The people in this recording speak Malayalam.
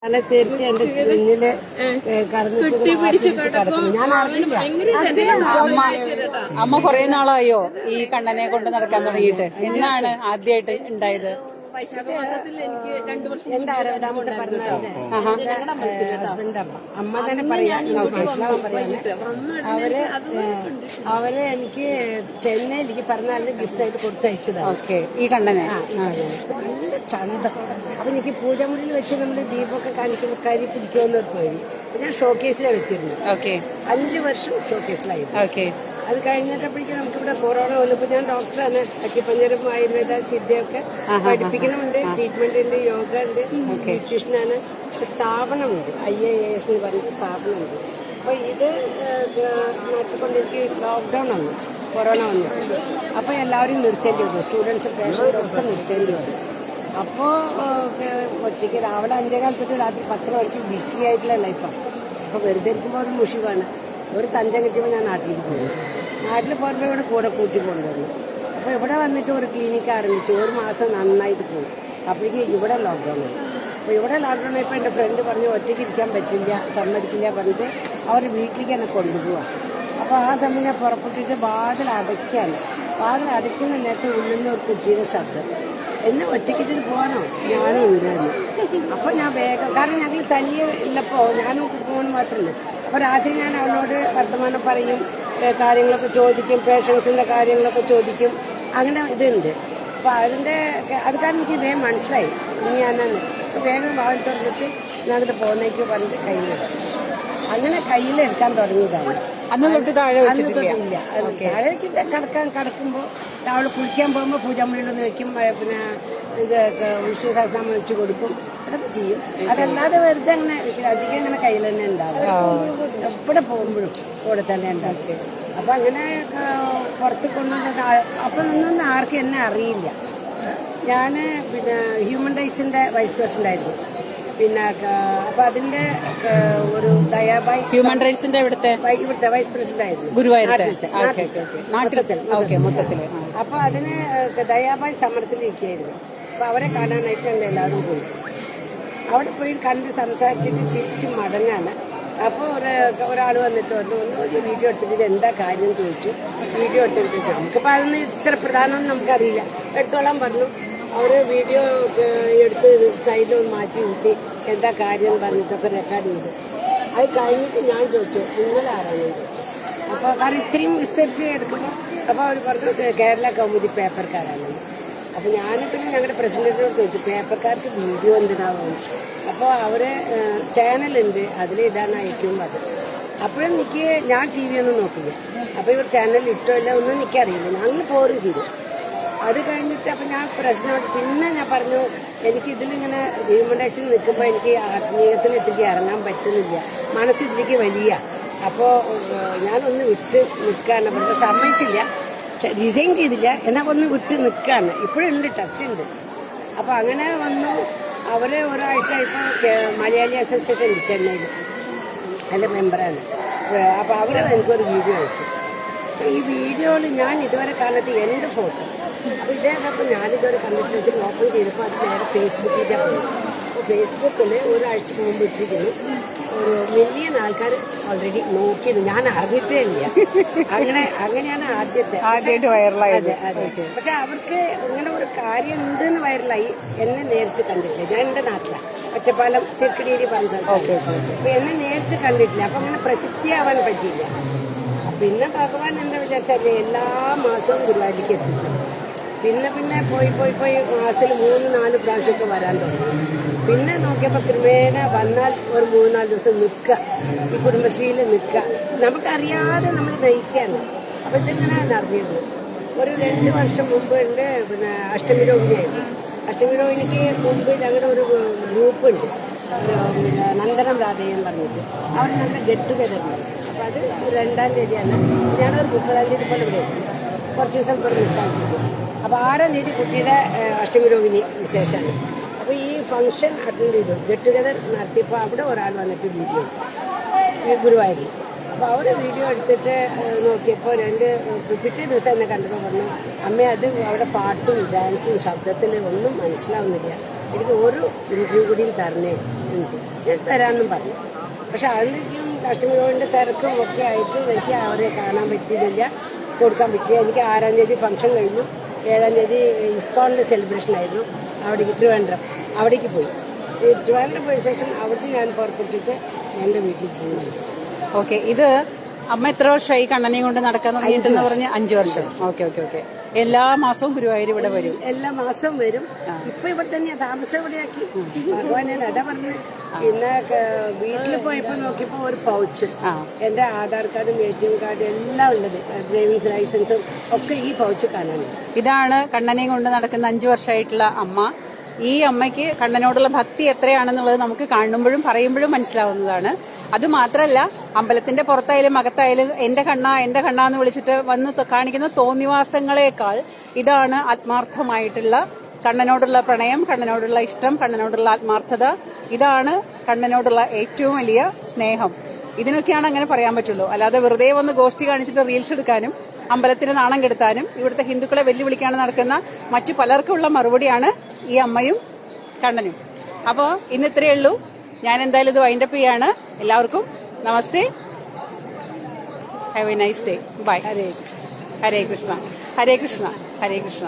അല്ല തീർച്ചയായും എന്റെ കുഞ്ഞില് കടന്നിട്ട് ഞാൻ അറിയില്ല. അമ്മ കുറെ നാളായോ ഈ കണ്ണനെ കൊണ്ട് നടക്കാൻ തുടങ്ങിയിട്ട്? എന്നാണ് ആദ്യമായിട്ട് ഉണ്ടായത്? എന്റെ 60ാമത്തെ പറഞ്ഞാല് ഹസ്ബൻഡ് അമ്മ തന്നെ പറയാ, മനസ്സിലാവാൻ പറയാ. അവര് എനിക്ക് ചെന്നൈയിലേക്ക് പറഞ്ഞാലും ഗിഫ്റ്റ് ആയിട്ട് കൊടുത്തയച്ചതാണ്. ഓക്കെ, ഈ കണ്ണനെ നല്ല ചന്തം. അപ്പൊ എനിക്ക് പൂജമുറിയിൽ വെച്ച് നമ്മള് ദീപമൊക്കെ കാണിക്കുമ്പോൾ കരി പിടിക്കുമെന്നൊരു പേടി. ഞാൻ ഷോക്കേസിലാണ് വെച്ചിരുന്നത്. ഓക്കെ, 5 വർഷം ഷോക്കേസിലായിരുന്നു. ഓക്കെ. അത് കഴിഞ്ഞപ്പോഴേക്കും നമുക്കിവിടെ കൊറോണ വന്നപ്പോൾ ഞാൻ ഡോക്ടറാണ്. അക്യുപഞ്ചറും ആയുർവേദ സിദ്ധയൊക്കെ പഠിപ്പിക്കണമുണ്ട്, ട്രീറ്റ്മെന്റ് ഉണ്ട്, യോഗ ഉണ്ട്, ന്യൂട്രീഷനാണ്. സ്ഥാപനമുണ്ട്, IAAS എന്ന് പറഞ്ഞ സ്ഥാപനമുണ്ട്. അപ്പോൾ ഇത് നട്ടുകൊണ്ട് എനിക്ക് ലോക്ക്ഡൗൺ വന്നു, കൊറോണ വന്നു. അപ്പോൾ എല്ലാവരും നിർത്തേണ്ടി വന്നു, സ്റ്റുഡൻസും പേഷ്യൻസും ഒക്കെ നിർത്തേണ്ടി വന്നു. അപ്പോൾ ഒറ്റയ്ക്ക് രാവിലെ 5:15 തൊട്ട് രാത്രി 10 മണിക്ക് ബിസി ആയിട്ടുള്ള ലൈഫാണ്. അപ്പോൾ വെറുതെ ഇരിക്കുമ്പോൾ ഒരു മുഷിവാണ്. ഒരു തഞ്ചം കിട്ടിയപ്പോൾ ഞാൻ നാട്ടിലേക്ക് പോകും. നാട്ടിൽ പോകുമ്പോൾ ഇവിടെ കൂടെ കൂട്ടി കൊണ്ടുവന്നു. അപ്പോൾ ഇവിടെ വന്നിട്ട് ഒരു ക്ലിനിക്ക് ആരംഭിച്ചു. 1 മാസം നന്നായിട്ട് പോയി. അപ്പോഴേക്കും ഇവിടെ ലോക്ക്ഡൗൺ ആയി. അപ്പോൾ ഇവിടെ ലോക്ക്ഡൗൺ ആയപ്പോൾ എൻ്റെ ഫ്രണ്ട് പറഞ്ഞു ഒറ്റയ്ക്ക് ഇരിക്കാൻ പറ്റില്ല, സമ്മതിക്കില്ല പറഞ്ഞിട്ട് അവർ വീട്ടിലേക്ക് എന്നെ കൊണ്ടുപോവാം. അപ്പോൾ ആ സമയം ഞാൻ പുറപ്പെട്ടിട്ട് വാതിൽ അടയ്ക്കാണ്. വാതിൽ അടയ്ക്കുന്ന നേരത്തെ ഉള്ളിൽ നിന്ന് ഒരു കുട്ടിയുടെ ശബ്ദം. എന്നെ ഒറ്റയ്ക്കിട്ടിട്ട് പോകാനോ? ഞാനും ഉണ്ടായിരുന്നു. അപ്പോൾ ഞാൻ വേഗം, കാരണം ഞങ്ങൾ തനിയെ ഇല്ലപ്പോൾ ഞാനും ഫോൺ മാത്രമല്ല. അപ്പോൾ രാത്രി ഞാൻ അവളോട് വർത്തമാനം പറയും, കാര്യങ്ങളൊക്കെ ചോദിക്കും, പേഷ്യൻസിൻ്റെ കാര്യങ്ങളൊക്കെ ചോദിക്കും. അങ്ങനെ ഇതുണ്ട്. അപ്പോൾ അത് കാരണം എനിക്ക് വേഗം മനസ്സിലായി ഇനി ഞാനാണ്. വേഗം വാതിൽ തുറന്നിട്ട് ഞാനത് പോകുന്നേക്ക് പറഞ്ഞിട്ട് കയ്യിലിടും. അങ്ങനെ കയ്യിലെടുക്കാൻ തുടങ്ങിയതാണ്. അന്ന് തൊട്ട് താഴെ ഇല്ല. താഴേക്ക് കിടക്കുമ്പോൾ അവൾ കുളിക്കാൻ പോകുമ്പോൾ പൂജാമുറിയിലൊന്ന് വെക്കും, പിന്നെ ഇത് വിഷ്ണു സഹസ്രനാമം വെച്ച് കൊടുക്കും, അതൊക്കെ ചെയ്യും. അതല്ലാതെ വെറുതെ അങ്ങനെ അധികം ഇങ്ങനെ കയ്യിൽ തന്നെ ഉണ്ടാവും. എവിടെ പോകുമ്പോഴും കൂടെ തന്നെ ഉണ്ടാക്കി. അപ്പം അങ്ങനെ പുറത്ത് കൊണ്ടുവന്നത് അപ്പം ഒന്നും ആർക്കും എന്നെ അറിയില്ല. ഞാൻ പിന്നെ ഹ്യൂമൻ റൈറ്റ്സിൻ്റെ വൈസ് പ്രസിഡൻ്റായിരുന്നു. പിന്നെ അപ്പം അതിൻ്റെ ഒരു ദയാബായ് ഹ്യൂമൻ റൈറ്റ്സിന്റെ ഇവിടുത്തെ വൈസ് പ്രസിഡന്റ് ആയിരുന്നു, ഗുരുവായൂരത്തെ മൊത്തത്തിൽ. അപ്പോൾ അതിന് ദയാബായ് സമരത്തിലിരിക്കുകയായിരുന്നു. അപ്പോൾ അവരെ കാണാനായിട്ട് ഞങ്ങൾ എല്ലാവരും പോയി. അവിടെ പോയി കണ്ട് സംസാരിച്ചിട്ട് തിരിച്ച് മടങ്ങാണ്. അപ്പോൾ ഒരാൾ വന്നിട്ട് പറഞ്ഞു, ഒരു വീഡിയോ എടുത്തിട്ട് ഇത് എന്താ കാര്യം എന്ന് ചോദിച്ചു. വീഡിയോ എടുത്തിട്ട് നമുക്കിപ്പോൾ അതൊന്നും ഇത്ര പ്രധാനമൊന്നും നമുക്കറിയില്ല. എടുത്തോളാൻ പറഞ്ഞു. അവർ വീഡിയോ എടുത്ത് സൈഡിൽ മാറ്റി കൂട്ടി എന്താ കാര്യം എന്ന് പറഞ്ഞിട്ടൊക്കെ റെക്കോർഡ് ചെയ്തു. അത് കഴിഞ്ഞിട്ട് ഞാൻ ചോദിച്ചു നിങ്ങളാരാണ്. അപ്പോൾ കാരണം ഇത്രയും വിസ്തരിച്ച് എടുക്കുമ്പോൾ അപ്പോൾ അവർ പറഞ്ഞു കേരള കൗമുദി പേപ്പർക്കാരാണ്. അപ്പോൾ ഞാനിപ്പോൾ ഞങ്ങളുടെ പ്രസിഡന്റിനോട് ചോദിച്ചു പേപ്പർക്കാർക്ക് വീഡിയോ എന്തിനാവും. അപ്പോൾ അവർ ചാനലുണ്ട്, അതിലിടാൻ അയക്കും പറഞ്ഞു. അപ്പോഴും എനിക്ക് ഞാൻ TV ഒന്നും നോക്കില്ല. അപ്പോൾ ഇവർ ചാനലിൽ ഇട്ടോ ഇല്ല ഒന്നും എനിക്കറിയില്ല. ഞങ്ങൾ പോരും ചെയ്തു. അത് കഴിഞ്ഞിട്ട് അപ്പം ഞാൻ പ്രശ്നമായിട്ട് പിന്നെ ഞാൻ പറഞ്ഞു എനിക്കിതിലിങ്ങനെ ഹ്യൂമൻ റൈറ്റ്സിൽ നിൽക്കുമ്പോൾ എനിക്ക് ആത്മീയത്തിലേക്ക് ഇറങ്ങാൻ പറ്റുന്നില്ല, മനസ്സിലേക്ക് വലിയ. അപ്പോൾ ഞാനൊന്ന് വിട്ട് നിൽക്കുകയാണ്. പക്ഷേ സമ്മതിച്ചില്ല, പക്ഷെ റിസൈൻ ചെയ്തില്ല, എന്നാൽ ഒന്ന് വിട്ട് നിൽക്കുകയാണ്. ഇപ്പോഴുണ്ട്, ടച്ചുണ്ട്. അപ്പോൾ അങ്ങനെ വന്നു. അവർ ഒരാഴ്ച ഇപ്പോൾ മലയാളി അസോസിയേഷൻ ഉണ്ട് ചെന്നൈയിൽ, അതിൻ്റെ മെമ്പറാണ്. അപ്പോൾ അവർ എനിക്കൊരു വീഡിയോ അയച്ചു. ഈ വീഡിയോയിൽ ഞാൻ ഇതുവരെ കാണാത്ത എൻ്റെ ഫോട്ടോ. അപ്പോൾ ഇതേതപ്പോൾ ഞാനിതുവരെ കണ്ടിട്ട് ഓപ്പൺ ചെയ്തപ്പോൾ അത് നേരെ ഫേസ്ബുക്കിലേക്ക് പോയി. അപ്പോൾ ഫേസ്ബുക്കിൽ ഒരാഴ്ചക്ക് മുമ്പ് ഇട്ടിരിക്കുന്നു. ഒരു മില്യൺ ആൾക്കാർ ഓൾറെഡി നോക്കിയിരുന്നു. ഞാൻ അറിഞ്ഞിട്ടേ ഇല്ല. അങ്ങനെയാണ് ആദ്യമായിട്ട് വൈറലായത്. അതെ. പക്ഷെ അവർക്ക് ഇങ്ങനെ ഒരു കാര്യം ഉണ്ടെന്ന് വൈറലായി. എന്നെ നേരിട്ട് കണ്ടിട്ടില്ല. ഞാൻ എൻ്റെ നാട്ടിലാണ്, ഒറ്റപ്പാലം തിരുക്കടിയേരി പറഞ്ഞ. അപ്പോൾ എന്നെ നേരിട്ട് കണ്ടിട്ടില്ല. അപ്പോൾ അങ്ങനെ പ്രസിദ്ധിയാവാൻ പറ്റിയില്ല. പിന്നെ ഭഗവാൻ എന്താ വിചാരിച്ചാൽ എല്ലാ മാസവും ഗുരുവായൂരിലേക്ക് എത്തിക്കും. പിന്നെ പോയി മാസത്തിൽ 3-4 പ്രാവശ്യമൊക്കെ വരാൻ തുടങ്ങി. പിന്നെ നോക്കിയപ്പോൾ ക്രമേണ വന്നാൽ ഒരു 3-4 ദിവസം നിൽക്കുക, ഈ കുടുംബശ്രീയിൽ നിൽക്കുക, നമുക്കറിയാതെ നമ്മൾ നയിക്കുകയാണ്. അപ്പോൾ ഇതിങ്ങനെ നടന്നിരുന്നു. ഒരു 2 വർഷം മുമ്പ് ഉണ്ട് പിന്നെ അഷ്ടമി രോഹിണിയായിരുന്നു. അഷ്ടമി രോഹിണിക്ക് മുമ്പ് ഞങ്ങളുടെ ഒരു ഗ്രൂപ്പുണ്ട്, നന്ദനം രാധയെന്ന് പറഞ്ഞിട്ട്. അവർ ഞങ്ങളുടെ ഗെറ്റ് ടുഗെദർ ഉണ്ട്. അപ്പോൾ അത് 2-ാം തീയതിയാണ്. ഞാനൊരു 30-ാം തീയതി പോലെ ഇവിടെ എത്തി. കുറച്ച് ദിവസം പോലെ നിൽക്കാച്ചിട്ട്. അപ്പോൾ 6-ാം തീയതി കുട്ടിയുടെ അഷ്ടമി രോഹിണി വിശേഷമാണ്. അപ്പോൾ ഈ ഫംഗ്ഷൻ അറ്റൻഡ് ചെയ്തു, ഗെറ്റ് ടുഗെദർ നടത്തിയപ്പോൾ അവിടെ ഒരാൾ വന്നിട്ട് വീഡിയോ ഗുരുവായൂരിൽ. അപ്പോൾ അവർ വീഡിയോ എടുത്തിട്ട് നോക്കിയപ്പോൾ പിറ്റേ ദിവസം എന്നെ കണ്ടപ്പോൾ പറഞ്ഞു, അമ്മ അത് അവിടെ പാട്ടും ഡാൻസും ശബ്ദത്തിൽ ഒന്നും മനസ്സിലാവുന്നില്ല, എനിക്ക് ഒരു ഇന്റർവ്യൂ കൂടി തരണേ എനിക്ക് ഞാൻ തരാമെന്നും പറഞ്ഞു. പക്ഷെ അതിലേക്കും കസ്റ്റമറുകളുടെ തിരക്കും ഒക്കെ ആയിട്ട് എനിക്ക് അവരെ കാണാൻ പറ്റിയില്ല, കൊടുക്കാൻ പറ്റില്ല. എനിക്ക് 6-ാം തീയതി ഫംഗ്ഷൻ കഴിഞ്ഞു, 7-ാം തീയതി ഇസ്കോണിൻ്റെ സെലിബ്രേഷൻ ആയിരുന്നു അവിടേക്ക് ട്രിവാൻഡ്രം. അവിടേക്ക് പോയി. ഈ ട്രിവാൻഡ്രം പോയ ശേഷം അവിടെ ഞാൻ പുറപ്പെട്ടിട്ട് എൻ്റെ വീട്ടിൽ പോകുന്നു. ഓക്കെ, ഇത് അമ്മ എത്ര വർഷമായി കണ്ണനെയും കൊണ്ട് നടക്കാൻ തുടങ്ങിയിട്ടെന്ന് പറഞ്ഞ് 5 വർഷം. Okay okay okay. എല്ലാ മാസവും ഗുരുവായൂർ ഇവിടെ വരും? എല്ലാ മാസവും വരും. ഇപ്പൊ ഇവിടെ തന്നെയാ താമസം, ഇവിടെയാക്കി. ഭഗവാനെ അതാ പറഞ്ഞു. പിന്നെ വീട്ടിൽ പോയപ്പോ നോക്കിയപ്പോ ഒരു പൗച്ച്, എന്റെ ആധാർ കാർഡും ATM കാർഡും എല്ലാം ഉള്ളത്, ഡ്രൈവിംഗ് ലൈസൻസും ഒക്കെ ഈ പൗച്ച് കാണാനുണ്ട്. ഇതാണ് കണ്ണനെയും കൊണ്ട് നടക്കുന്ന 5 വർഷമായിട്ടുള്ള അമ്മ. ഈ അമ്മയ്ക്ക് കണ്ണനോടുള്ള ഭക്തി എത്രയാണെന്നുള്ളത് നമുക്ക് കാണുമ്പോഴും പറയുമ്പോഴും മനസ്സിലാവുന്നതാണ്. അതുമാത്രമല്ല, അമ്പലത്തിന്റെ പുറത്തായാലും അകത്തായാലും എന്റെ കണ്ണ എന്ന് വിളിച്ചിട്ട് വന്ന് കാണിക്കുന്ന തോന്നിവാസങ്ങളെക്കാൾ ഇതാണ് ആത്മാർത്ഥമായിട്ടുള്ള കണ്ണനോടുള്ള പ്രണയം, കണ്ണനോടുള്ള ഇഷ്ടം, കണ്ണനോടുള്ള ആത്മാർത്ഥത. ഇതാണ് കണ്ണനോടുള്ള ഏറ്റവും വലിയ സ്നേഹം. ഇതിനൊക്കെയാണ് അങ്ങനെ പറയാൻ പറ്റുള്ളൂ. അല്ലാതെ വെറുതെ വന്ന് ഗോഷ്ഠി കാണിച്ചിട്ട് റീൽസ് എടുക്കാനും അമ്പലത്തിന് നാണം കെടുത്താനും ഇവിടുത്തെ ഹിന്ദുക്കളെ വെല്ലുവിളിക്കാനും നടക്കുന്ന മറ്റു പലർക്കുമുള്ള മറുപടിയാണ് ഈ അമ്മയും കണ്ണനും. അപ്പോൾ ഇന്ന് ഇത്രയേ ഉള്ളൂ. ഞാൻ എന്തായാലും ഇത് വൈൻഡപ്പ് ചെയ്യാണ്. എല്ലാവർക്കും നമസ്തേ, have a nice day, bye. Hare Hare Krishna, Hare Krishna, Hare Krishna.